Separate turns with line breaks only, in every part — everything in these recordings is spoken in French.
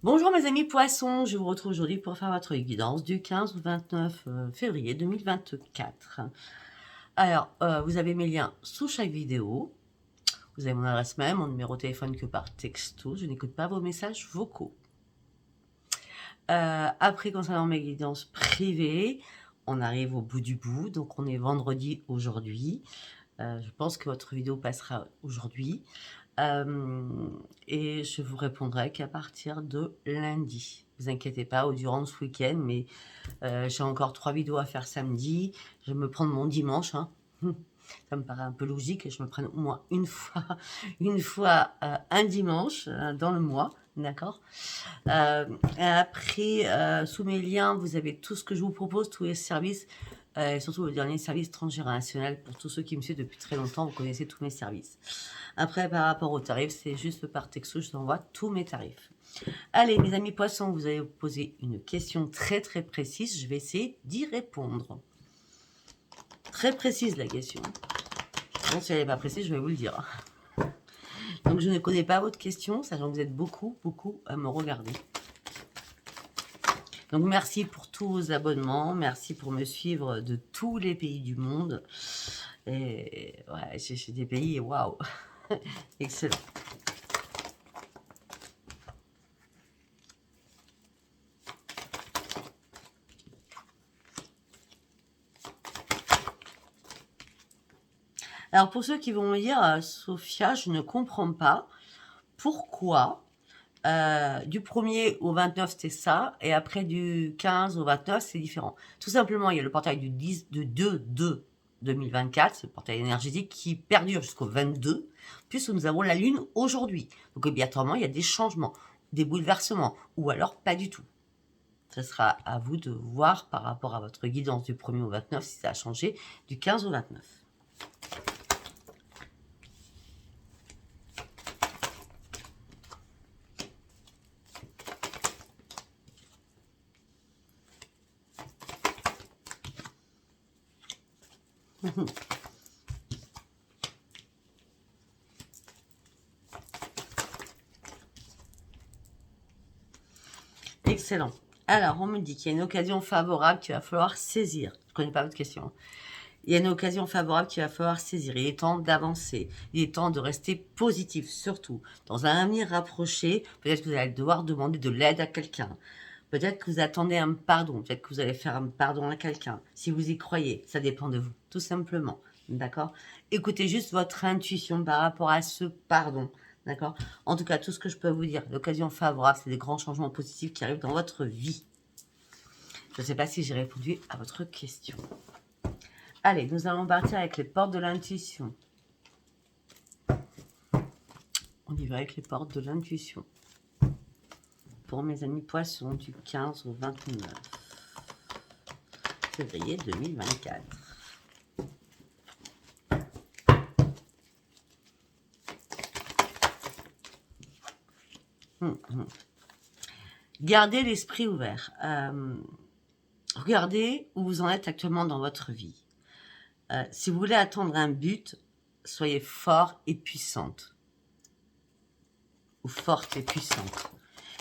Bonjour mes amis poissons, je vous retrouve aujourd'hui pour faire votre guidance du 15 au 29 février 2024. Alors, vous avez mes liens sous chaque vidéo. Vous avez mon adresse mail, mon numéro de téléphone que par texto. Je n'écoute pas vos messages vocaux. Après, concernant mes guidances privées, on arrive au bout du bout. Donc, on est vendredi aujourd'hui. Je pense que votre vidéo passera aujourd'hui. Et je vous répondrai qu'à partir de lundi. Ne vous inquiétez pas, ou durant ce week-end, mais j'ai encore 3 vidéos à faire samedi. Je vais me prendre mon dimanche. Hein. Ça me paraît un peu logique que je me prenne au moins une fois un dimanche dans le mois. D'accord. Après, sous mes liens, vous avez tout ce que je vous propose, tous les services. Et surtout le dernier service transgénérationnel. Pour tous ceux qui me suivent depuis très longtemps, vous connaissez tous mes services. Après, par rapport aux tarifs, c'est juste par texto, je vous envoie tous mes tarifs. Allez, mes amis poissons, vous allez vous poser une question très très précise. Je vais essayer d'y répondre. Très précise la question. Bon, si elle n'est pas précise, je vais vous le dire. Donc, je ne connais pas votre question, sachant que vous êtes beaucoup à me regarder. Donc, merci pour tous vos abonnements. Merci pour me suivre de tous les pays du monde. Et ouais, j'ai des pays, waouh. Excellent. Alors, pour ceux qui vont me dire, Sophia, je ne comprends pas pourquoi du 1er au 29 c'était ça, et après du 15 au 29 c'est différent. Tout simplement, il y a le portail du 2/2/2024, c'est le portail énergétique qui perdure jusqu'au 22, puisque nous avons la Lune aujourd'hui. Donc obligatoirement, il y a des changements, des bouleversements, ou alors pas du tout. Ce sera à vous de voir par rapport à votre guidance du 1er au 29 si ça a changé du 15 au 29. Excellent. Alors, on me dit qu'il y a une occasion favorable qu'il va falloir saisir. Je ne connais pas votre question. Il y a une occasion favorable qu'il va falloir saisir. Il est temps d'avancer. Il est temps de rester positif, surtout. Dans un avenir rapproché, peut-être que vous allez devoir demander de l'aide à quelqu'un. Peut-être que vous attendez un pardon. Peut-être que vous allez faire un pardon à quelqu'un. Si vous y croyez, ça dépend de vous, tout simplement. D'accord? Écoutez juste votre intuition par rapport à ce pardon. D'accord? En tout cas, tout ce que je peux vous dire, l'occasion favorable, c'est des grands changements positifs qui arrivent dans votre vie. Je ne sais pas si j'ai répondu à votre question. Allez, nous allons partir avec les portes de l'intuition. On y va avec les portes de l'intuition. Pour mes amis poissons, du 15 au 29 février 2024. Gardez l'esprit ouvert. Regardez où vous en êtes actuellement dans votre vie. Si vous voulez atteindre un but, soyez fort et puissante. Ou forte et puissante.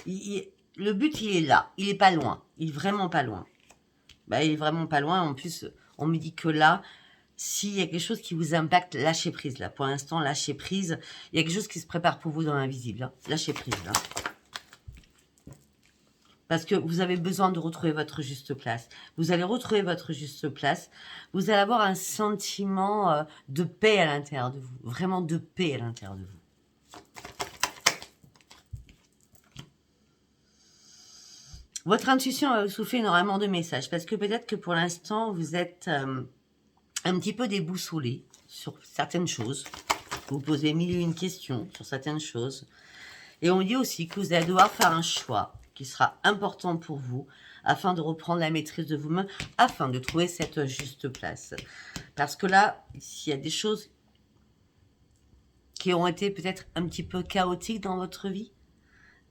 Le but, il est là. Il est pas loin. Il est vraiment pas loin. Ben, il est vraiment pas loin. En plus, on me dit que là, s'il y a quelque chose qui vous impacte, lâchez prise. Là, pour l'instant, lâchez prise. Il y a quelque chose qui se prépare pour vous dans l'invisible. Hein. Lâchez prise. Là. Parce que vous avez besoin de retrouver votre juste place. Vous allez retrouver votre juste place. Vous allez avoir un sentiment de paix à l'intérieur de vous. Vraiment de paix à l'intérieur de vous. Votre intuition va vous souffler énormément de messages. Parce que peut-être que pour l'instant, vous êtes un petit peu déboussolé sur certaines choses. Vous posez mille et une questions sur certaines choses. Et on dit aussi que vous allez devoir faire un choix qui sera important pour vous afin de reprendre la maîtrise de vous-même, afin de trouver cette juste place. Parce que là, s'il y a des choses qui ont été peut-être un petit peu chaotiques dans votre vie,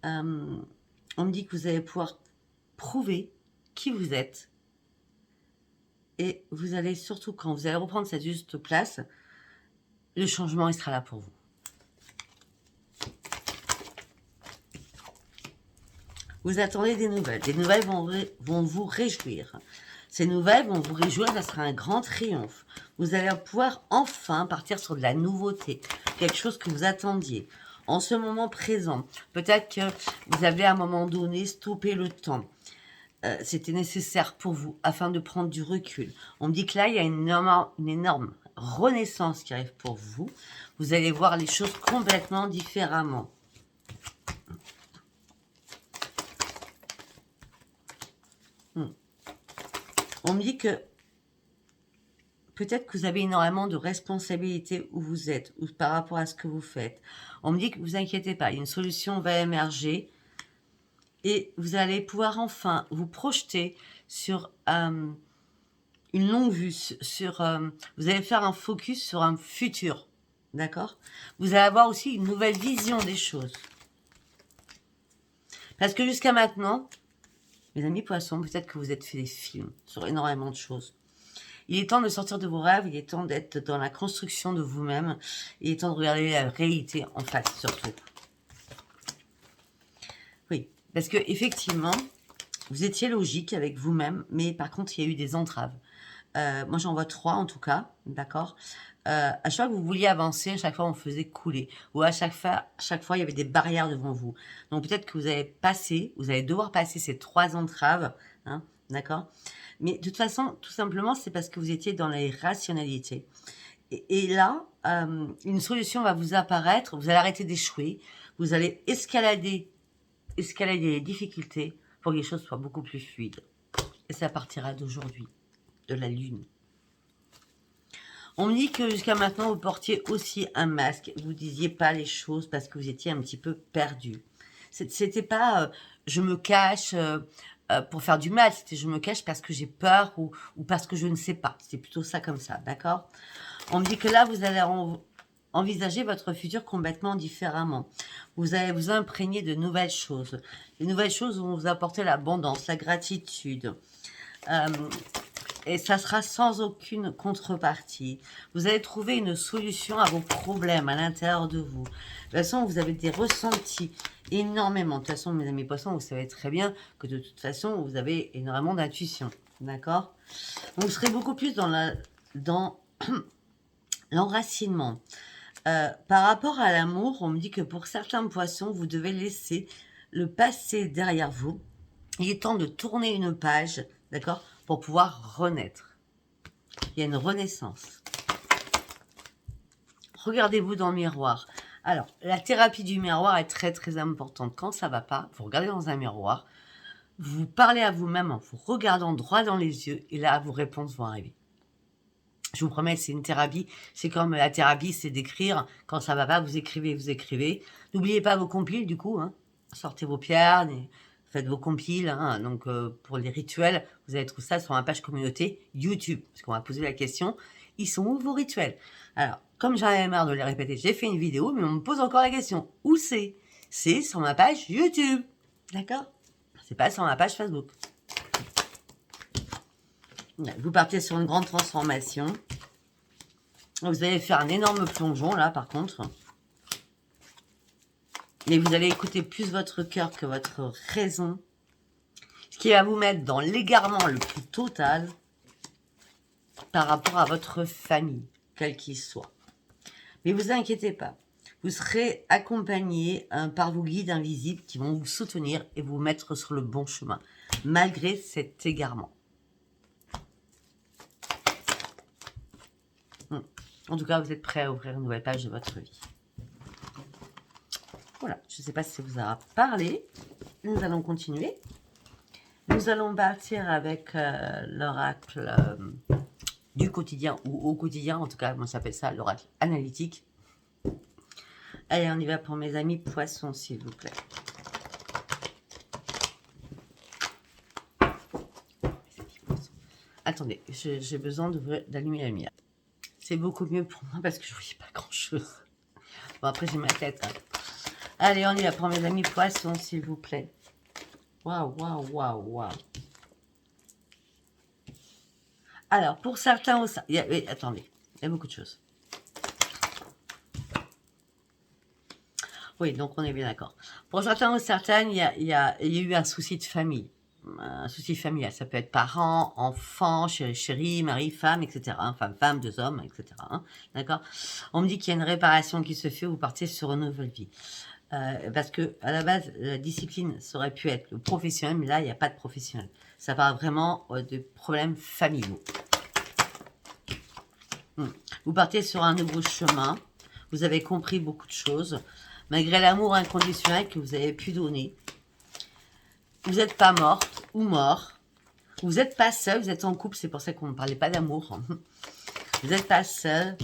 on me dit que vous allez pouvoir prouver qui vous êtes. Et vous allez surtout, quand vous allez reprendre cette juste place, le changement, il sera là pour vous. Vous attendez des nouvelles. Des nouvelles vont vous réjouir. Ces nouvelles vont vous réjouir, ça sera un grand triomphe. Vous allez pouvoir enfin partir sur de la nouveauté, quelque chose que vous attendiez. En ce moment présent, peut-être que vous avez à un moment donné stoppé le temps. C'était nécessaire pour vous afin de prendre du recul. On me dit que là, il y a une énorme renaissance qui arrive pour vous. Vous allez voir les choses complètement différemment. On me dit que peut-être que vous avez énormément de responsabilités où vous êtes, ou par rapport à ce que vous faites. On me dit que vous inquiétez pas, une solution va émerger et vous allez pouvoir enfin vous projeter sur une longue vue, vous allez faire un focus sur un futur, d'accord? Vous allez avoir aussi une nouvelle vision des choses. Parce que jusqu'à maintenant, mes amis poissons, peut-être que vous êtes fait des films sur énormément de choses. Il est temps de sortir de vos rêves, il est temps d'être dans la construction de vous-même, il est temps de regarder la réalité en face, surtout. Oui, parce que effectivement, vous étiez logique avec vous-même, mais par contre, il y a eu des entraves. Moi, j'en vois 3 en tout cas, d'accord. À chaque fois que vous vouliez avancer, à chaque fois, on faisait couler. Ou à chaque fois, il y avait des barrières devant vous. Donc, peut-être que vous allez devoir passer ces 3 entraves, hein, d'accord. Mais de toute façon, tout simplement, c'est parce que vous étiez dans la rationalité. Et là, une solution va vous apparaître, vous allez arrêter d'échouer, vous allez escalader les difficultés pour que les choses soient beaucoup plus fluides. Et ça partira d'aujourd'hui, de la Lune. On me dit que jusqu'à maintenant, vous portiez aussi un masque. Vous ne disiez pas les choses parce que vous étiez un petit peu perdu. C'était pas je me cache pour faire du mal. C'était je me cache parce que j'ai peur ou parce que je ne sais pas. C'était plutôt ça comme ça, d'accord? On me dit que là, vous allez envisager votre futur complètement différemment. Vous allez vous imprégner de nouvelles choses. Les nouvelles choses vont vous apporter l'abondance, la gratitude. Et ça sera sans aucune contrepartie. Vous allez trouver une solution à vos problèmes à l'intérieur de vous. De toute façon, vous avez des ressentis énormément. De toute façon, mes amis poissons, vous savez très bien que de toute façon, vous avez énormément d'intuition. D'accord? Vous serez beaucoup plus dans l'enracinement. Par rapport à l'amour, on me dit que pour certains poissons, vous devez laisser le passé derrière vous. Il est temps de tourner une page, d'accord, pour pouvoir renaître. Il y a une renaissance. Regardez-vous dans le miroir. Alors, la thérapie du miroir est très très importante. Quand ça va pas, vous regardez dans un miroir, vous parlez à vous-même en vous regardant droit dans les yeux, et là, vos réponses vont arriver. Je vous promets, c'est une thérapie. C'est comme la thérapie, c'est d'écrire. Quand ça va pas, vous écrivez, vous écrivez. N'oubliez pas vos compiles, du coup. Hein. Sortez vos pierres, faites vos compiles. Hein. Donc, pour les rituels, vous allez trouver ça sur ma page communauté YouTube. Parce qu'on va poser la question, ils sont où vos rituels? Alors, comme j'en avais marre de les répéter, j'ai fait une vidéo, mais on me pose encore la question. Où c'est? C'est sur ma page YouTube. D'accord? C'est pas sur ma page Facebook. Vous partez sur une grande transformation. Vous allez faire un énorme plongeon, là, par contre. Mais vous allez écouter plus votre cœur que votre raison. Ce qui va vous mettre dans l'égarement le plus total par rapport à votre famille, quel qu'il soit. Mais vous inquiétez pas. Vous serez accompagné par vos guides invisibles qui vont vous soutenir et vous mettre sur le bon chemin, malgré cet égarement. En tout cas, vous êtes prêt à ouvrir une nouvelle page de votre vie. Voilà, je ne sais pas si ça vous a parlé. Nous allons continuer. Nous allons partir avec l'oracle du quotidien ou au quotidien. En tout cas, moi, j'appelle ça l'oracle analytique. Allez, on y va pour mes amis poissons, s'il vous plaît. Attendez, j'ai besoin d'allumer la lumière. C'est beaucoup mieux pour moi parce que je ne voyais pas grand-chose. Bon, après, j'ai ma tête. Hein. Allez, on y va pour mes amis poissons, s'il vous plaît. Waouh, waouh, waouh, waouh. Alors, pour certains aussi... attendez, il y a beaucoup de choses. Oui, donc on est bien d'accord. Pour certains ou certaines, il y a eu un souci de famille. Un souci familial. Ça peut être parents, enfants, chéri, mari, femme, etc. hein. Femme, deux hommes, etc. hein. D'accord. On me dit qu'il y a une réparation qui se fait, vous partez sur une nouvelle vie. Parce que à la base, la discipline, ça aurait pu être le professionnel, mais là, il n'y a pas de professionnel. Ça parle vraiment de problèmes familiaux. Vous partez sur un nouveau chemin. Vous avez compris beaucoup de choses. Malgré l'amour inconditionnel que vous avez pu donner, vous n'êtes pas morte ou mort. Vous n'êtes pas seul, vous êtes en couple. C'est pour ça qu'on ne parlait pas d'amour. Vous n'êtes pas seul.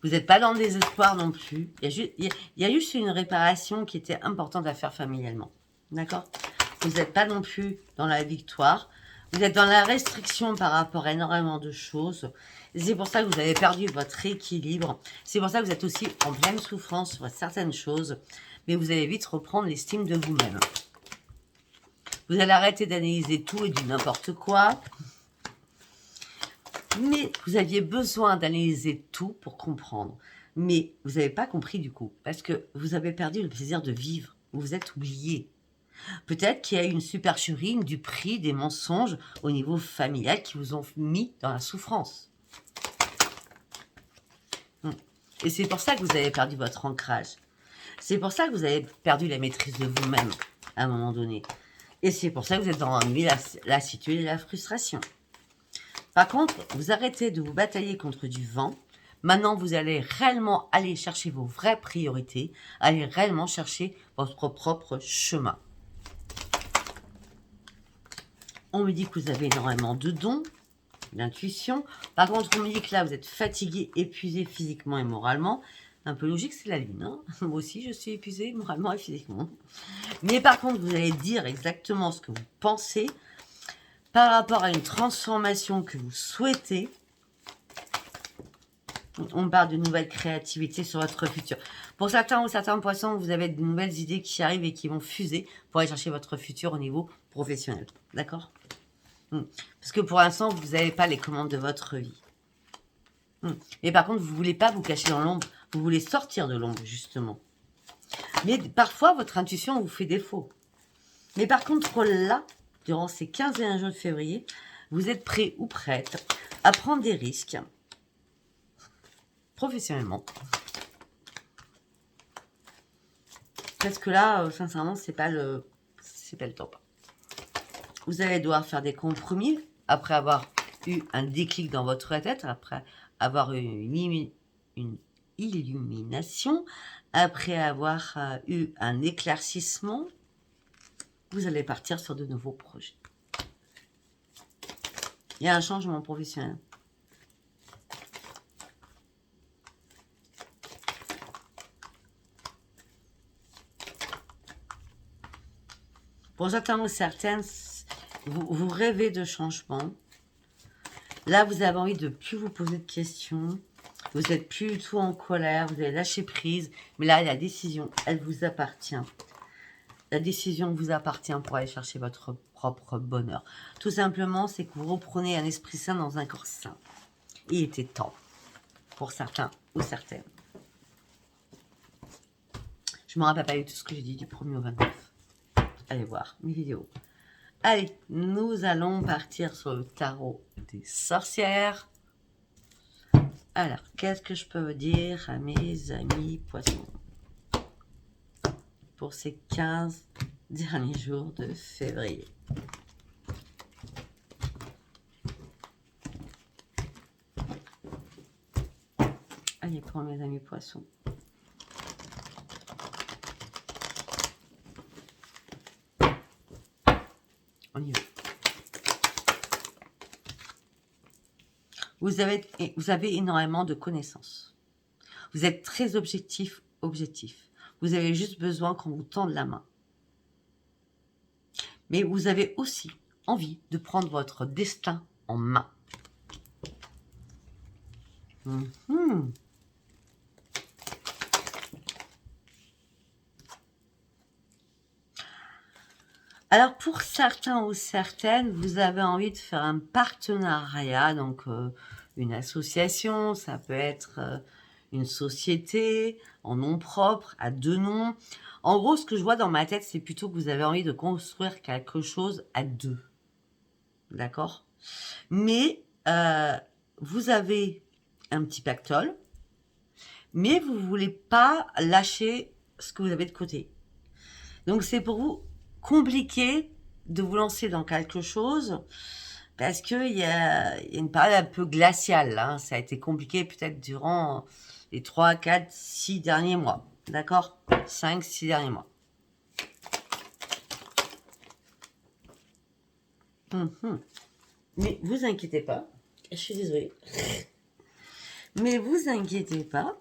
Vous n'êtes pas dans le désespoir non plus. Il y a juste une réparation qui était importante à faire familialement. D'accord? Vous n'êtes pas non plus dans la victoire. Vous êtes dans la restriction par rapport à énormément de choses. C'est pour ça que vous avez perdu votre équilibre. C'est pour ça que vous êtes aussi en pleine souffrance sur certaines choses. Mais vous allez vite reprendre l'estime de vous-même. Vous allez arrêter d'analyser tout et du n'importe quoi. Mais vous aviez besoin d'analyser tout pour comprendre. Mais vous n'avez pas compris du coup. Parce que vous avez perdu le plaisir de vivre. Vous vous êtes oublié. Peut-être qu'il y a eu une supercherie, du prix, des mensonges au niveau familial qui vous ont mis dans la souffrance. Et c'est pour ça que vous avez perdu votre ancrage. C'est pour ça que vous avez perdu la maîtrise de vous-même à un moment donné. Et c'est pour ça que vous êtes dans la lassitude et la frustration. Par contre, vous arrêtez de vous batailler contre du vent. Maintenant, vous allez réellement aller chercher vos vraies priorités, aller réellement chercher votre propre chemin. On me dit que vous avez énormément de dons, d'intuition. Par contre, on me dit que là, vous êtes fatigué, épuisé physiquement et moralement. Un peu logique, c'est la lune. Hein. Moi aussi, je suis épuisée moralement et physiquement. Mais par contre, vous allez dire exactement ce que vous pensez par rapport à une transformation que vous souhaitez. On parle de nouvelles créativités sur votre futur. Pour certains ou certains poissons, vous avez de nouvelles idées qui arrivent et qui vont fuser pour aller chercher votre futur au niveau professionnel. D'accord ? Parce que pour l'instant, vous n'avez pas les commandes de votre vie. Mais par contre, vous ne voulez pas vous cacher dans l'ombre. Vous voulez sortir de l'ombre, justement. Mais parfois, votre intuition vous fait défaut. Mais par contre, là, durant ces 15 et 1 jours de février, vous êtes prêt ou prête à prendre des risques professionnellement. Parce que là, sincèrement, c'est pas le temps. Vous allez devoir faire des compromis après avoir eu un déclic dans votre tête, après avoir eu une illumination, après avoir eu un éclaircissement. Vous allez partir sur de nouveaux projets. Il y a un changement professionnel. Pour certains ou certaines, vous rêvez de changement. Là, vous avez envie de ne plus vous poser de questions. Vous n'êtes plus du tout en colère. Vous avez lâché prise. Mais là, la décision, elle vous appartient. La décision vous appartient pour aller chercher votre propre bonheur. Tout simplement, c'est que vous reprenez un esprit sain dans un corps sain. Il était temps pour certains ou certaines. Je ne me rappelle pas du tout ce que j'ai dit du 1er au 29. Allez voir mes vidéos. Allez, nous allons partir sur le tarot des sorcières. Alors, qu'est-ce que je peux vous dire à mes amis poissons pour ces 15 derniers jours de février? Allez, pour mes amis poissons. On y va. Vous avez énormément de connaissances. Vous êtes très objectif. Vous avez juste besoin qu'on vous tende la main. Mais vous avez aussi envie de prendre votre destin en main. Alors, pour certains ou certaines, vous avez envie de faire un partenariat, donc une association, ça peut être une société, en nom propre, à deux noms. En gros, ce que je vois dans ma tête, c'est plutôt que vous avez envie de construire quelque chose à deux. D'accord? Mais vous avez un petit pactole, mais vous ne voulez pas lâcher ce que vous avez de côté. Donc c'est pour vous compliqué de vous lancer dans quelque chose parce qu'il y a une période un peu glaciale. Là, hein. Ça a été compliqué peut-être durant les 3, 4, 6 derniers mois. D'accord? 5, 6 derniers mois. Mais vous inquiétez pas. Je suis désolée. Mais vous inquiétez pas.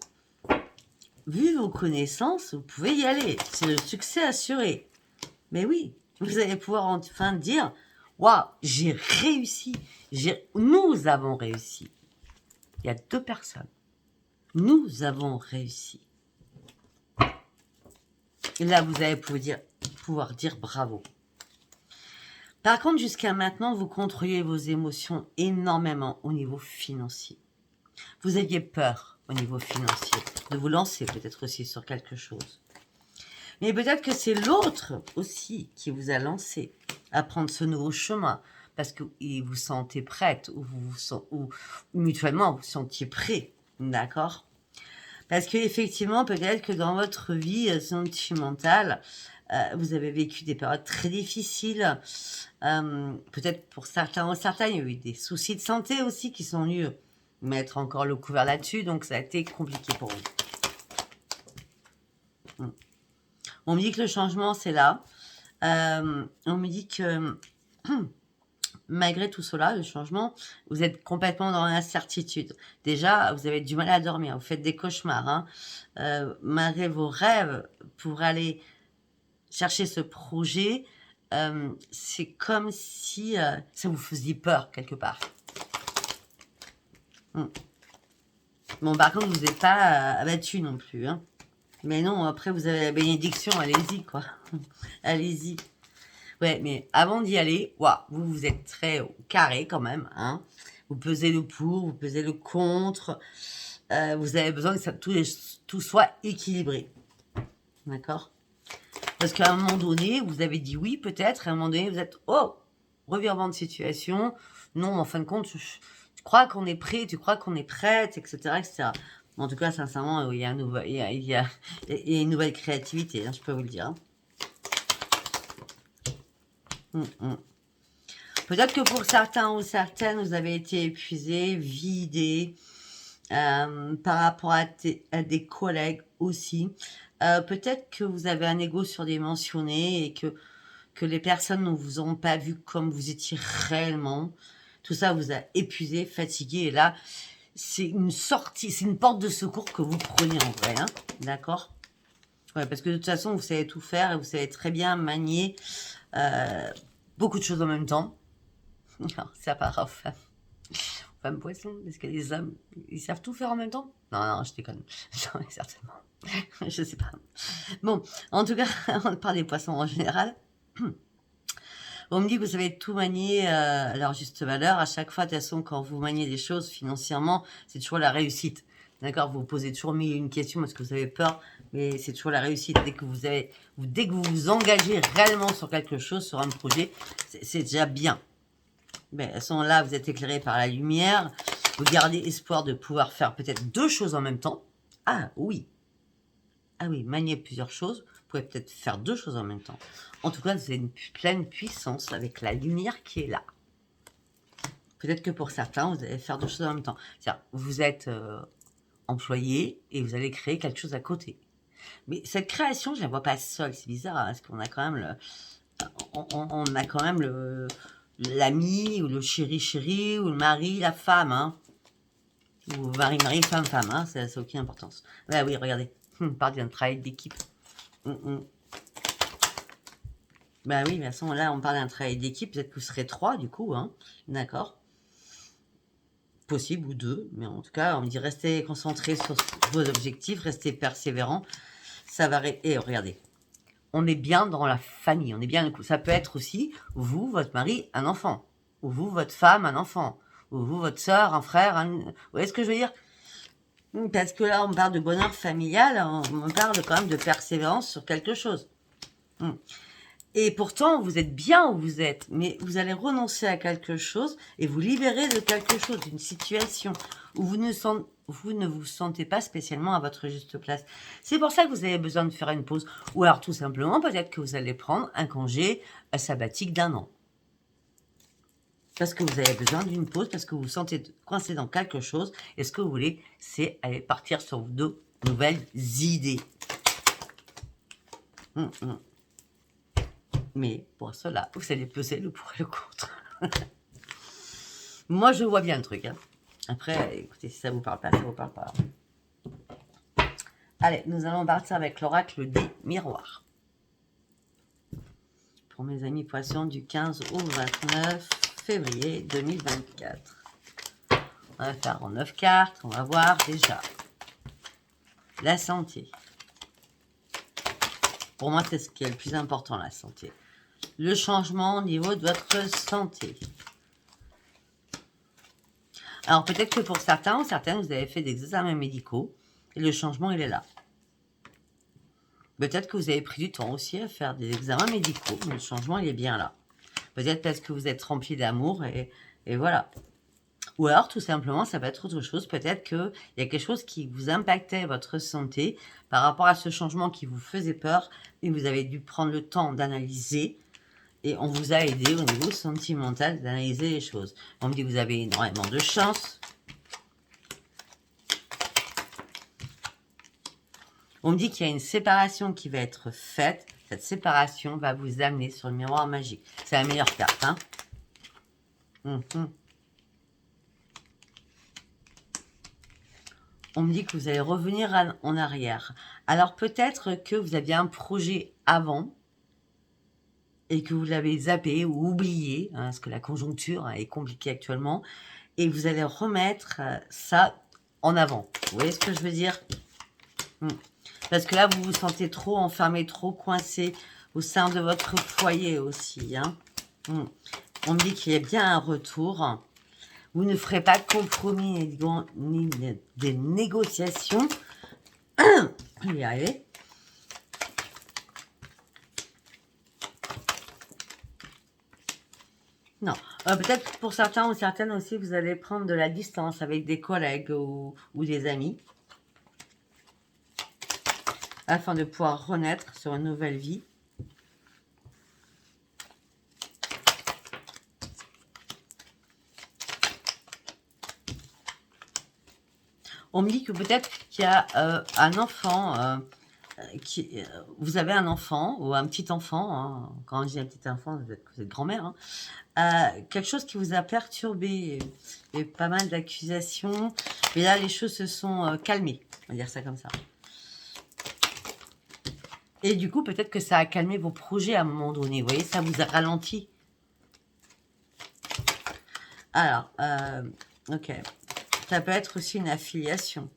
Vu vos connaissances, vous pouvez y aller. C'est le succès assuré. Mais oui, vous allez pouvoir enfin dire waouh, j'ai réussi. Nous avons réussi. Il y a 2 personnes. Nous avons réussi. Et là, vous allez pouvoir dire bravo. Par contre, jusqu'à maintenant, vous contrôliez vos émotions énormément au niveau financier. Vous aviez peur au niveau financier de vous lancer peut-être aussi sur quelque chose. Mais peut-être que c'est l'autre aussi qui vous a lancé à prendre ce nouveau chemin parce que vous sentez prête ou mutuellement vous sentiez prêt, d'accord? Parce que effectivement, peut-être que dans votre vie sentimentale, vous avez vécu des périodes très difficiles. Peut-être pour certains ou certaines, il y a eu des soucis de santé aussi qui sont venus mettre encore le couvert là-dessus, donc ça a été compliqué pour vous. On me dit que le changement, c'est là. On me dit que malgré tout cela, le changement, vous êtes complètement dans l'incertitude. Déjà, vous avez du mal à dormir, vous faites des cauchemars. Hein. Malgré vos rêves pour aller chercher ce projet, c'est comme si ça vous faisait peur quelque part. Bon, par contre, vous n'êtes pas abattu non plus. Hein. Mais non, après, vous avez la bénédiction, allez-y, quoi. Allez-y. Ouais, mais avant d'y aller, vous êtes très carré quand même. Hein. Vous pesez le pour, vous pesez le contre. Vous avez besoin que tout soit équilibré. D'accord? Parce qu'à un moment donné, vous avez dit oui, peut-être. À un moment donné, vous êtes, revirement de situation. Non, en fin de compte, tu crois qu'on est prêt, tu crois qu'on est prête, etc., etc. En tout cas, sincèrement, il y a une nouvelle créativité, hein, je peux vous le dire. Peut-être que pour certains ou certaines, vous avez été épuisé, vidé, par rapport à des collègues aussi. Peut-être que vous avez un ego surdimensionné et que les personnes ne vous ont pas vu comme vous étiez réellement. Tout ça vous a épuisé, fatigué. Et là, c'est une sortie, c'est une porte de secours que vous prenez en vrai. Hein, d'accord? Ouais, parce que de toute façon, vous savez tout faire et vous savez très bien manier beaucoup de choses en même temps. Non, ça part aux femmes poissons, parce que les hommes, ils savent tout faire en même temps? Non, je déconne. Non, certainement. Je sais pas. Bon, en tout cas, on parle des poissons en général. On me dit que vous savez tout manier à leur juste valeur. À chaque fois, de toute façon, quand vous maniez des choses financièrement, c'est toujours la réussite. D'accord? Vous posez toujours mille et une questions parce que vous avez peur, mais c'est toujours la réussite. Dès que vous vous engagez réellement sur quelque chose, sur un projet, c'est déjà bien. Ben, elles sont là, vous êtes éclairés par la lumière. Vous gardez espoir de pouvoir faire peut-être 2 choses en même temps. Ah oui, manier plusieurs choses. Vous pouvez peut-être faire 2 choses en même temps. En tout cas, vous avez une pleine puissance avec la lumière qui est là. Peut-être que pour certains, vous allez faire 2 choses en même temps. C'est-à-dire, vous êtes employé et vous allez créer quelque chose à côté. Mais cette création, je ne la vois pas seule. C'est bizarre, hein, parce qu'on a quand même on a quand même l'ami ou le chéri ou le mari, la femme, hein. Ou mari, femme, hein. Ça n'a aucune importance. Bah oui, regardez. On parle d'un travail d'équipe. Bah oui, de toute façon, là, on parle d'un travail d'équipe. Peut-être que vous serez 3, du coup, hein. D'accord. Possible, ou 2. Mais en tout cas, on me dit restez concentrés sur vos objectifs, restez persévérants. Ça va... Et regardez. On est bien dans la famille, on est bien. Ça peut être aussi vous, votre mari, un enfant, ou vous, votre femme, un enfant, ou vous, votre soeur, un frère. Vous voyez ce que je veux dire? Parce que là, on parle de bonheur familial, on parle quand même de persévérance sur quelque chose. Hmm. Et pourtant, vous êtes bien où vous êtes, mais vous allez renoncer à quelque chose et vous libérer de quelque chose, d'une situation où vous ne vous sentez pas spécialement à votre juste place. C'est pour ça que vous avez besoin de faire une pause. Ou alors tout simplement, peut-être que vous allez prendre un congé sabbatique d'1 an. Parce que vous avez besoin d'une pause, parce que vous vous sentez coincé dans quelque chose. Et ce que vous voulez, c'est aller partir sur de nouvelles idées. Mais pour cela, vous allez peser le pour et le contre. Moi, je vois bien le truc. Hein. Après, écoutez, si ça vous parle pas, ça vous parle pas. Allez, nous allons partir avec l'oracle des miroirs. Pour mes amis poissons, du 15 au 29 février 2024. On va faire en 9 cartes. On va voir déjà la santé. Pour moi, c'est ce qui est le plus important, la santé. Le changement au niveau de votre santé. Alors, peut-être que pour certains ou certaines, vous avez fait des examens médicaux et le changement, il est là. Peut-être que vous avez pris du temps aussi à faire des examens médicaux, mais le changement, il est bien là. Peut-être parce que vous êtes rempli d'amour et voilà. Ou alors, tout simplement, ça peut être autre chose. Peut-être qu'il y a quelque chose qui vous impactait votre santé par rapport à ce changement qui vous faisait peur et vous avez dû prendre le temps d'analyser et on vous a aidé au niveau sentimental d'analyser les choses. On me dit que vous avez énormément de chance. On me dit qu'il y a une séparation qui va être faite. Cette séparation va vous amener sur le miroir magique. C'est la meilleure carte, hein. On me dit que vous allez revenir en arrière. Alors peut-être que vous aviez un projet avant et que vous l'avez zappé ou oublié, hein, parce que la conjoncture est compliquée actuellement, et vous allez remettre ça en avant. Vous voyez ce que je veux dire? Parce que là, vous vous sentez trop enfermé, trop coincé au sein de votre foyer aussi. Hein. On me dit qu'il y a bien un retour. Vous ne ferez pas de compromis ni des négociations. Je vais y arriver. Non. Peut-être pour certains ou certaines aussi, vous allez prendre de la distance avec des collègues ou des amis. Afin de pouvoir renaître sur une nouvelle vie. On me dit que peut-être qu'il y a un enfant, vous avez un enfant ou un petit enfant, hein, quand je dis un petit enfant, vous êtes grand-mère, hein, quelque chose qui vous a perturbé, et pas mal d'accusations, mais là les choses se sont calmées, on va dire ça comme ça. Et du coup, peut-être que ça a calmé vos projets à un moment donné, vous voyez, ça vous a ralenti. Alors, ok. Ça peut être aussi une affiliation.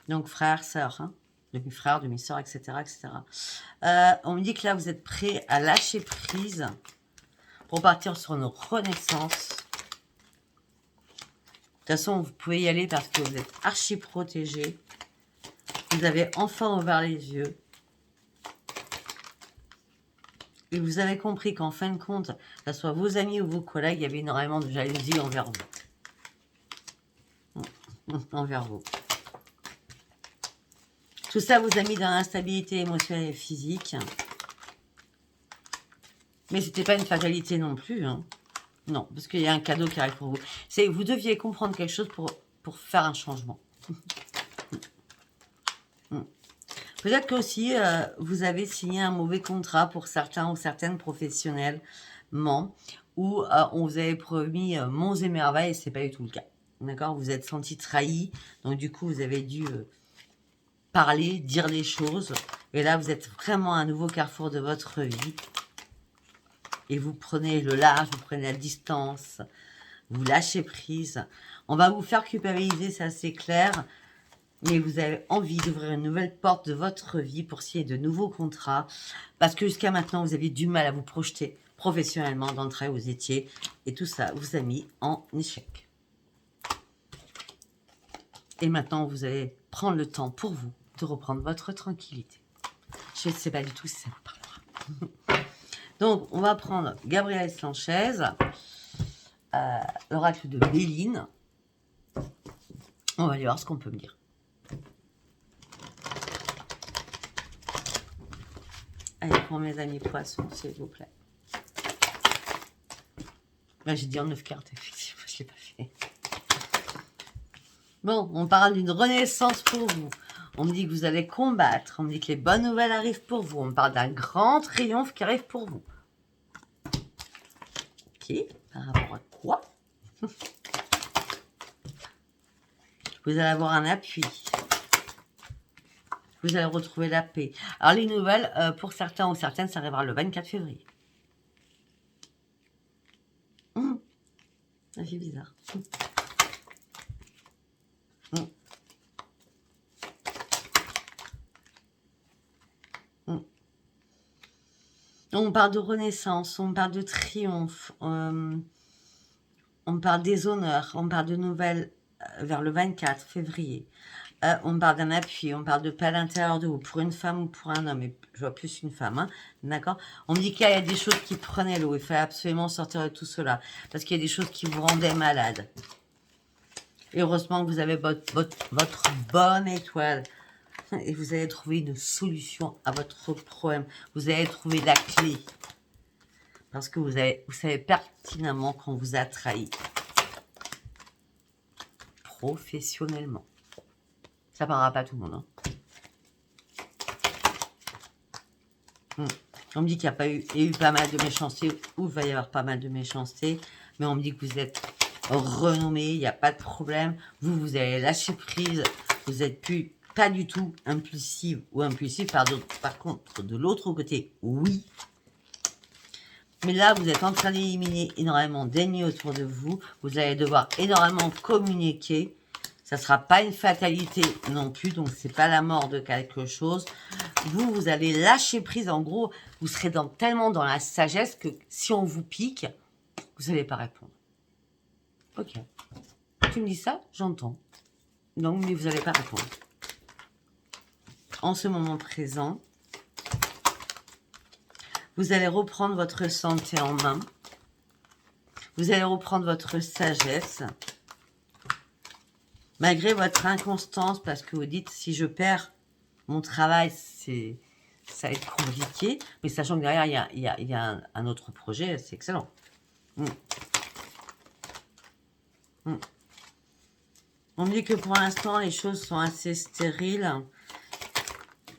Donc, frère, sœur, hein, demi-frère, demi-sœur, etc., etc. On me dit que là, vous êtes prêt à lâcher prise pour partir sur une renaissance. De toute façon, vous pouvez y aller parce que vous êtes archi protégé. Vous avez enfin ouvert les yeux. Et vous avez compris qu'en fin de compte, que ce soit vos amis ou vos collègues, il y avait énormément de jalousie envers vous. Envers vous. Tout ça vous a mis dans l'instabilité émotionnelle et physique. Mais c'était pas une fatalité non plus. Hein. Non, parce qu'il y a un cadeau qui arrive pour vous. Vous deviez comprendre quelque chose pour faire un changement. Peut-être que aussi vous avez signé un mauvais contrat pour certains ou certaines professionnellement, où on vous avait promis monts et merveilles et c'est pas du tout le cas. D'accord? Vous êtes senti trahi, donc du coup vous avez dû parler, dire les choses, et là vous êtes vraiment à un nouveau carrefour de votre vie. Et vous prenez le large, vous prenez la distance, vous lâchez prise. On va vous faire culpabiliser, ça c'est clair. Mais vous avez envie d'ouvrir une nouvelle porte de votre vie pour signer de nouveaux contrats. Parce que jusqu'à maintenant, vous aviez du mal à vous projeter professionnellement dans le travail où vous étiez. Et tout ça vous a mis en échec. Et maintenant, vous allez prendre le temps pour vous de reprendre votre tranquillité. Je ne sais pas du tout si ça vous parlera. Donc, on va prendre Gabriel Sanchez, l'oracle de Béline. On va aller voir ce qu'on peut me dire. Allez, pour mes amis poissons, s'il vous plaît. Là, j'ai dit en 9 cartes, effectivement, je ne l'ai pas fait. Bon, on parle d'une renaissance pour vous. On me dit que vous allez combattre. On me dit que les bonnes nouvelles arrivent pour vous. On me parle d'un grand triomphe qui arrive pour vous. Ok, par rapport à quoi? Vous allez avoir un appui. Vous allez retrouver la paix. Alors, les nouvelles, pour certains ou certaines, ça arrivera le 24 février. Ça fait bizarre. On parle de renaissance, on parle de triomphe, on parle des honneurs, on parle de nouvelles vers le 24 février. On parle d'un appui, on parle de paix à l'intérieur de vous, pour une femme ou pour un homme, et je vois plus une femme, hein, d'accord? On me dit qu'il y a des choses qui prenaient l'eau, il fallait absolument sortir de tout cela, parce qu'il y a des choses qui vous rendaient malade. Et heureusement que vous avez votre bonne étoile, et vous allez trouver une solution à votre problème. Vous allez trouver la clé. Parce que vous savez pertinemment qu'on vous a trahi. Professionnellement. Ça parlera pas à tout le monde. Hein. On me dit qu'il y a eu pas mal de méchanceté, ou il va y avoir pas mal de méchanceté. Mais on me dit que vous êtes renommé, il n'y a pas de problème. Vous allez lâcher prise. Vous n'êtes plus pas du tout impulsive ou impulsif. Par contre, de l'autre côté, oui. Mais là, vous êtes en train d'éliminer énormément d'ennemis autour de vous. Vous allez devoir énormément communiquer. Ça ne sera pas une fatalité non plus. Donc, ce n'est pas la mort de quelque chose. Vous allez lâcher prise. En gros, vous serez tellement dans la sagesse que si on vous pique, vous n'allez pas répondre. Ok. Tu me dis ça, j'entends. Donc, mais vous n'allez pas répondre. En ce moment présent, vous allez reprendre votre santé en main. Vous allez reprendre votre sagesse. Malgré votre inconstance, parce que vous dites, si je perds mon travail, ça va être compliqué. Mais sachant que derrière, il y a un autre projet, c'est excellent. On me dit que pour l'instant, les choses sont assez stériles.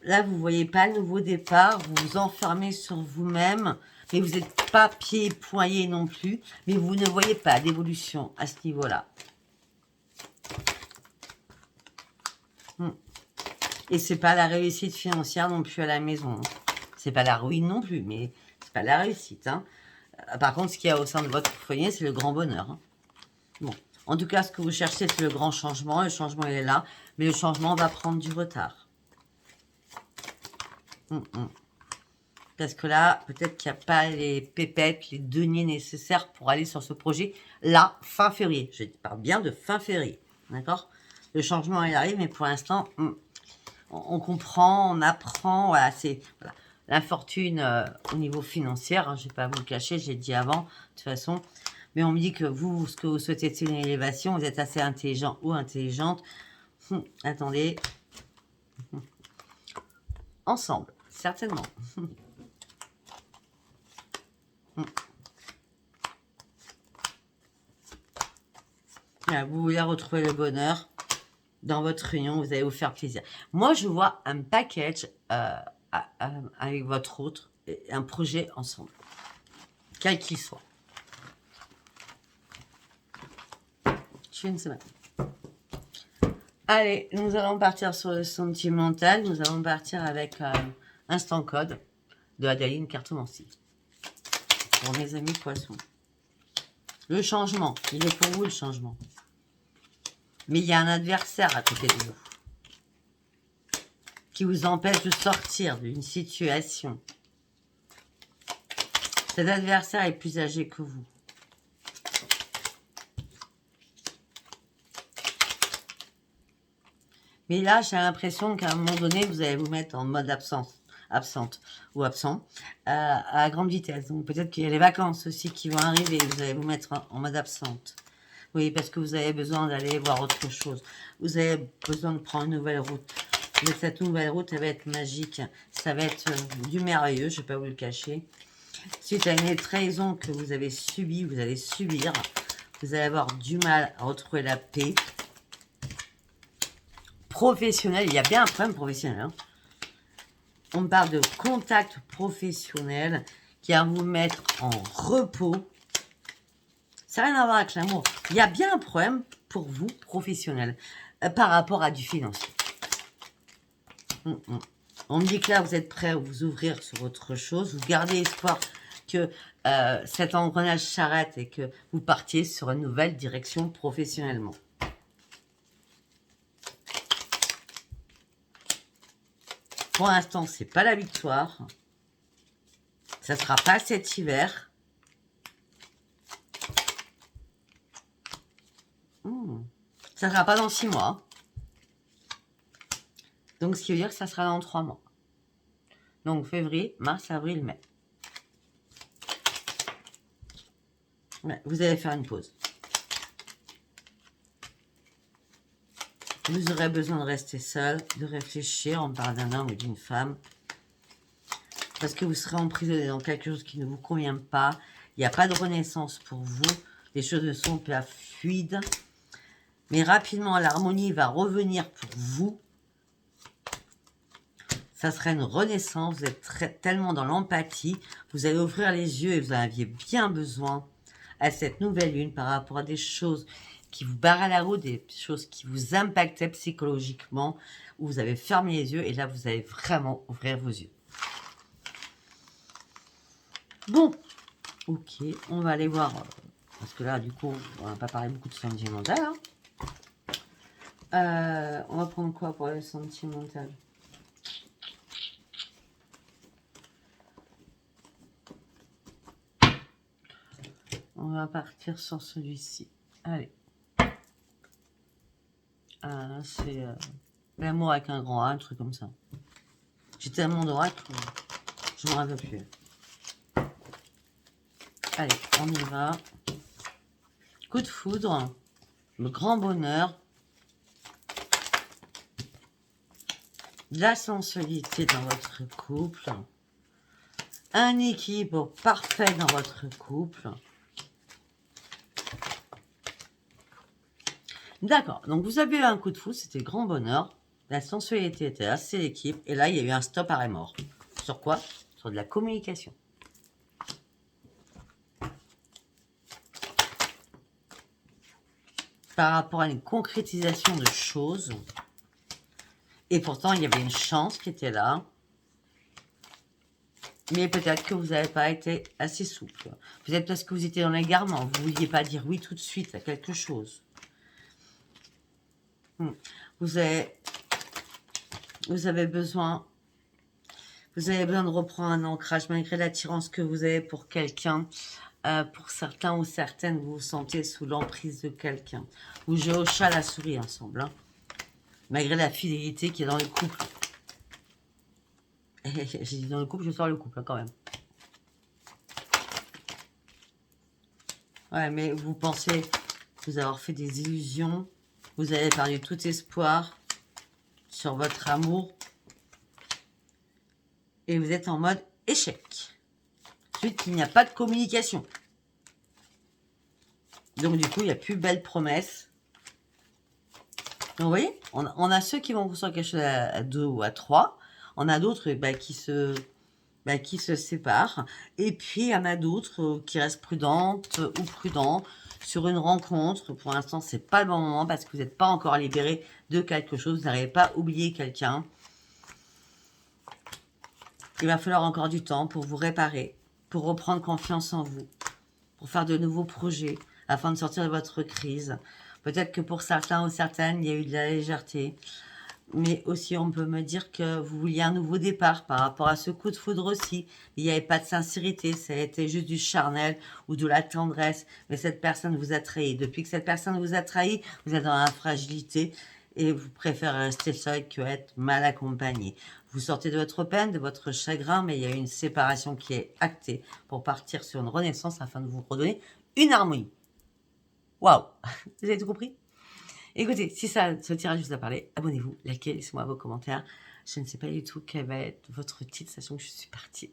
Là, vous ne voyez pas le nouveau départ. Vous vous enfermez sur vous-même. Mais vous n'êtes pas pieds et poignets non plus. Mais vous ne voyez pas d'évolution à ce niveau-là. Et c'est pas la réussite financière non plus à la maison. C'est pas la ruine non plus, mais c'est pas la réussite. Hein. Par contre, ce qu'il y a au sein de votre foyer, c'est le grand bonheur. Hein. Bon. En tout cas, ce que vous cherchez, c'est le grand changement. Le changement, il est là. Mais le changement va prendre du retard. Parce que là, peut-être qu'il n'y a pas les pépettes, les deniers nécessaires pour aller sur ce projet. Là, fin février. Je parle bien de fin février. D'accord? Le changement, il arrive, mais pour l'instant, on comprend, on apprend. Voilà, c'est l'infortune au niveau financier. Hein, je ne vais pas vous le cacher, j'ai dit avant, de toute façon. Mais on me dit que vous, ce que vous souhaitez, c'est une élévation. Vous êtes assez intelligent ou intelligente. Attendez. Ensemble, certainement. Voilà, vous voulez retrouver le bonheur dans votre union, vous allez vous faire plaisir. Moi, je vois un package avec votre autre, un projet ensemble, quel qu'il soit. Je ne sais pas. Allez, nous allons partir sur le sentimental. Nous allons partir avec Instant Code de Adaline Cartomancie. Pour mes amis poissons. Le changement, il est pour vous le changement. Mais il y a un adversaire à côté de vous qui vous empêche de sortir d'une situation. Cet adversaire est plus âgé que vous. Mais là, j'ai l'impression qu'à un moment donné, vous allez vous mettre en mode absente ou absent à grande vitesse. Donc peut-être qu'il y a les vacances aussi qui vont arriver. Vous allez vous mettre en mode absente. Oui, parce que vous avez besoin d'aller voir autre chose. Vous avez besoin de prendre une nouvelle route. Mais cette nouvelle route, elle va être magique. Ça va être du merveilleux, je ne vais pas vous le cacher. Suite à une trahison que vous avez subie, vous allez subir, vous allez avoir du mal à retrouver la paix. Professionnel, il y a bien un problème professionnel. Hein. On parle de contact professionnel qui va vous mettre en repos. Ça n'a rien à voir avec l'amour. Il y a bien un problème pour vous, professionnel, par rapport à du financier. On me dit que là, vous êtes prêt à vous ouvrir sur autre chose. Vous gardez espoir que cet engrenage s'arrête et que vous partiez sur une nouvelle direction professionnellement. Pour l'instant, c'est pas la victoire. Ça ne sera pas cet hiver. Ça ne sera pas dans 6 mois. Donc, ce qui veut dire que ça sera dans 3 mois. Donc, février, mars, avril, mai. Ouais, vous allez faire une pause. Vous aurez besoin de rester seul, de réfléchir. On parle d'un homme ou d'une femme. Parce que vous serez emprisonné dans quelque chose qui ne vous convient pas. Il n'y a pas de renaissance pour vous. Les choses ne sont pas fluides. Mais rapidement, l'harmonie va revenir pour vous. Ça serait une renaissance. Vous êtes tellement dans l'empathie. Vous allez ouvrir les yeux et vous en aviez bien besoin à cette nouvelle lune par rapport à des choses qui vous barraient la route, des choses qui vous impactaient psychologiquement, où vous avez fermé les yeux et là, vous allez vraiment ouvrir vos yeux. Bon, ok, on va aller voir, parce que là, du coup, on n'a pas parlé beaucoup de sentimental. Hein. On va prendre quoi pour le sentimental? On va partir sur celui-ci. Allez. C'est l'amour avec un grand A, un truc comme ça. J'ai tellement d'oracle, je ne me rappelle plus. Allez, on y va. Coup de foudre. Le grand bonheur. La sensualité dans votre couple. Un équilibre parfait dans votre couple. D'accord, donc vous avez eu un coup de foudre, c'était grand bonheur. La sensualité était là, c'est l'équipe. Et là, il y a eu un stop arrêt mort. Sur quoi? Sur de la communication. Par rapport à une concrétisation de choses. Et pourtant, il y avait une chance qui était là. Mais peut-être que vous n'avez pas été assez souple. Peut-être parce que vous étiez dans l'égarement. Vous ne vouliez pas dire oui tout de suite à quelque chose. Vous avez besoin de reprendre un ancrage malgré l'attirance que vous avez pour quelqu'un. Pour certains ou certaines, vous vous sentez sous l'emprise de quelqu'un. Vous jouez au chat à la souris ensemble. Hein. Malgré la fidélité qui est dans le couple. J'ai dit dans le couple, je sors le couple hein, quand même. Ouais, mais vous pensez vous avoir fait des illusions. Vous avez perdu tout espoir sur votre amour. Et vous êtes en mode échec. Ensuite, il n'y a pas de communication. Donc, du coup, il n'y a plus belle promesse. Donc, vous voyez, on a ceux qui vont sur quelque chose à 2 ou à 3. On a d'autres qui se séparent. Et puis, il y en a d'autres qui restent prudentes ou prudents sur une rencontre. Pour l'instant, c'est pas le bon moment parce que vous n'êtes pas encore libéré de quelque chose. Vous n'arrivez pas à oublier quelqu'un. Il va falloir encore du temps pour vous réparer, pour reprendre confiance en vous, pour faire de nouveaux projets afin de sortir de votre crise. Peut-être que pour certains ou certaines, il y a eu de la légèreté. Mais aussi, on peut me dire que vous vouliez un nouveau départ par rapport à ce coup de foudre aussi. Il n'y avait pas de sincérité, ça a été juste du charnel ou de la tendresse. Mais cette personne vous a trahi. Depuis que cette personne vous a trahi, vous êtes dans la fragilité. et vous préférez rester seul que être mal accompagné. Vous sortez de votre peine, de votre chagrin, mais il y a une séparation qui est actée pour partir sur une renaissance afin de vous redonner une harmonie. Waouh! Vous avez tout compris? Écoutez, si ce tirage vous a parlé, abonnez-vous, likez, laissez-moi vos commentaires. Je ne sais pas du tout quel va être votre titre, sachant que je suis partie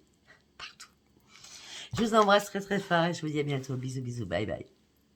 partout. Je vous embrasse très très fort et je vous dis à bientôt. Bisous, bisous, bye bye.